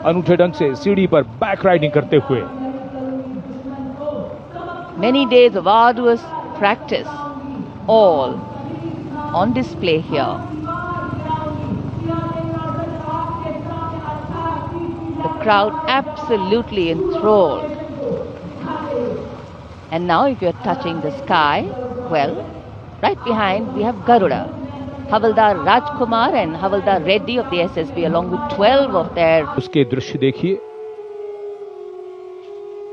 अनूठे ढंग से सीढ़ी पर बैक राइडिंग करते हुए। Many days of arduous practice, all on display here. The crowd absolutely enthralled. And now if you're touching the sky, well, right behind we have Garuda. Havaldar Rajkumar and Havaldar Reddy of the SSB along with 12 of their... उसके दृश्य देखिए।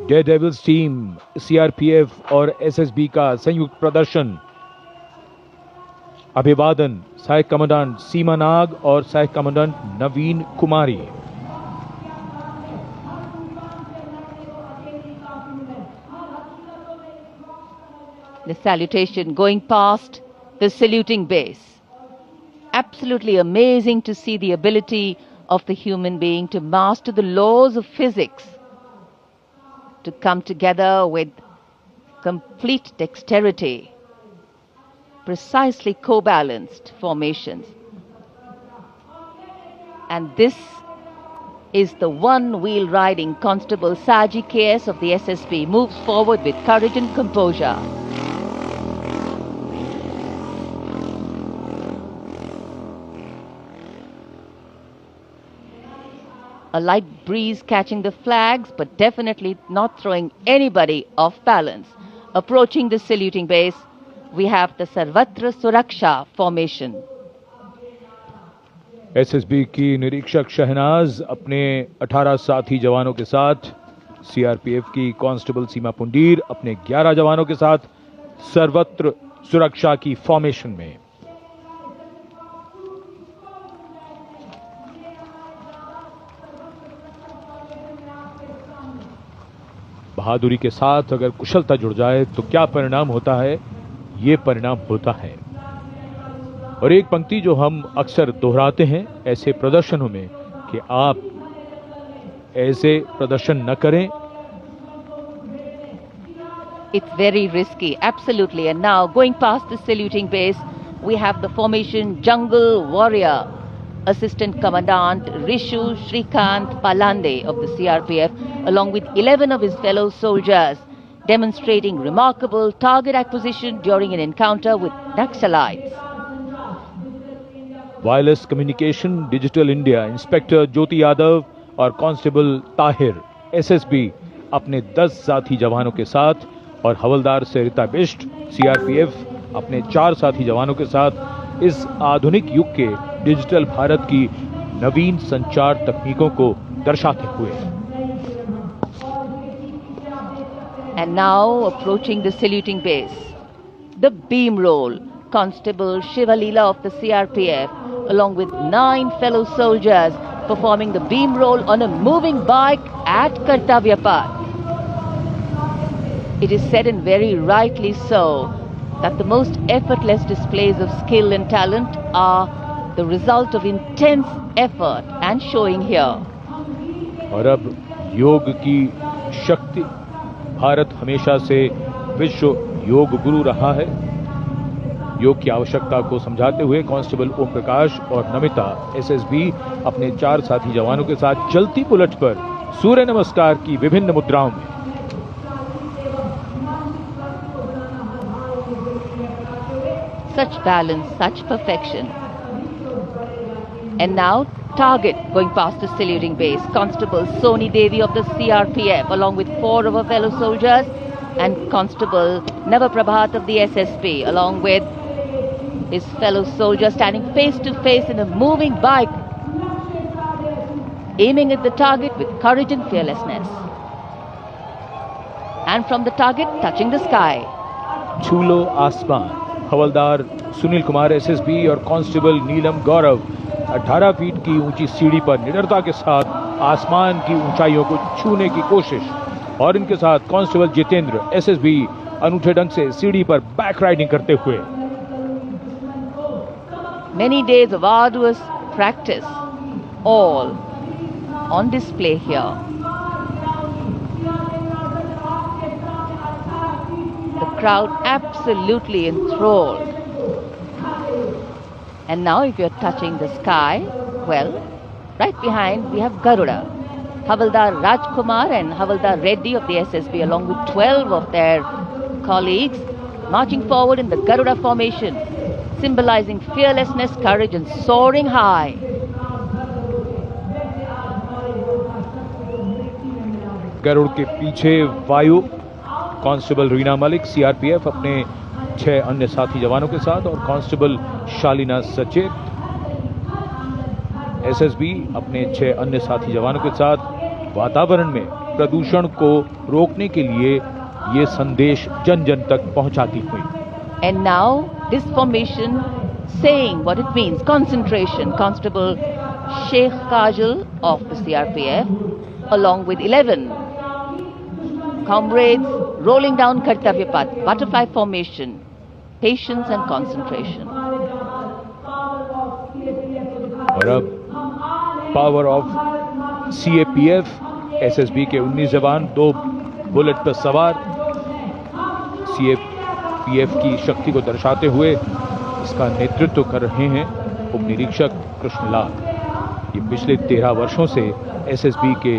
Daredevils team, CRPF और SSB का संयुक्त प्रदर्शन। अभिवादन सहायक commandant सीमा नाग और सहायक commandant Naveen Kumari. The salutation going past the saluting base. Absolutely amazing to see the ability of the human being to master the laws of physics, to come together with complete dexterity, precisely co-balanced formations. And this is the one-wheel riding Constable Saji KS of the SSB moves forward with courage and composure. A light breeze catching the flags, but definitely not throwing anybody off balance. Approaching the saluting base, we have the Sarvatra Suraksha formation. SSB की निरीक्षक शहनाज अपने 18 साथी जवानों के साथ, CRPF की constable सीमा पुंडीर अपने 11 जवानों के साथ सर्वत्र सुरक्षा की फॉर्मेशन में। बहादुरी के साथ अगर कुशलता जुड़ जाए तो क्या परिणाम होता है, ये परिणाम होता है। और एक पंक्ति जो हम अक्सर दोहराते हैं ऐसे प्रदर्शनों में कि आप ऐसे प्रदर्शन न करें। It's very risky, absolutely. And now going past the saluting base, we have the formation Jungle Warrior. Assistant Commandant Rishu Shrikant Palande of the CRPF, along with 11 of his fellow soldiers, demonstrating remarkable target acquisition during an encounter with Naxalites. Wireless communication digital India inspector Jyoti Yadav और constable Tahir SSB अपने 10 साथी जवानों के साथ और हवलदार सरिता Bisht CRPF अपने 4 साथी जवानों के साथ इस आधुनिक युग के डिजिटल भारत की नवीन संचार तकनीकों को दर्शाते हुए। And now approaching the saluting base, the beam roll. Constable Shivalila of the CRPF, along with 9 fellow soldiers, performing the beam roll on a moving bike at Kartavya Path. It is said, and very rightly so, that the most effortless displays of skill and talent are the result of intense effort and showing here. और अब योग की शक्ति, भारत हमेशा से विश्व योग गुरु रहा है। योग की आवश्यकता को समझाते हुए कांस्टेबल ओम प्रकाश और नमिता एसएसबी अपने 4 साथी जवानों के साथ चलती बुलेट पर सूर्य नमस्कार की विभिन्न मुद्राओं में। Such balance, such perfection. And now target going past the saluting base. Constable Soni Devi of the CRPF, along with 4 of her fellow soldiers, and Constable Navaprabhat of the SSB, along with his fellow soldier, standing face to face in a moving bike, aiming at the target with courage and fearlessness. And from the target, touching the sky. छूलो आसमान। हवलदार Sunil Kumar SSB और constable नीलम गौरव 18 feet की ऊंची सीढ़ी पर निडरता के साथ आसमान की ऊंचाइयों को छूने की कोशिश। और इनके साथ कांस्टेबल जितेंद्र एसएसबी अनूठे ढंग से सीढ़ी पर बैक राइडिंग करते हुए। Many days of arduous practice, all on display here. The crowd absolutely enthralled. And now if you're touching the sky, well, right behind we have Garuda. Havaldar Rajkumar and Havaldar Reddy of the SSB along with 12 of their colleagues marching forward in the Garuda formation, symbolizing fearlessness, courage and soaring high. Garuda के पीछे वायु constable Reena Malik CRPF अपने 6 अन्य साथी जवानों के साथ और कांस्टेबल शालीना सचेत एसएसबी अपने 6 अन्य साथी जवानों के साथ वातावरण में प्रदूषण को रोकने के लिए ये संदेश जन जन तक पहुंचाती हुई. And now this formation saying what it means, concentration. Constable Sheikh Kajal of the CRPF along with 11 comrades rolling down Kartavya Path, butterfly formation, patience and concentration. और अब पावर ऑफ सीएपीएफ एसएसबी के 19 जवान 2 bullet पर सवार CAPF की शक्ति को दर्शाते हुए इसका नेतृत्व कर रहे हैं उप निरीक्षक कृष्णलाल. ये पिछले 13 वर्षों से एसएसबी के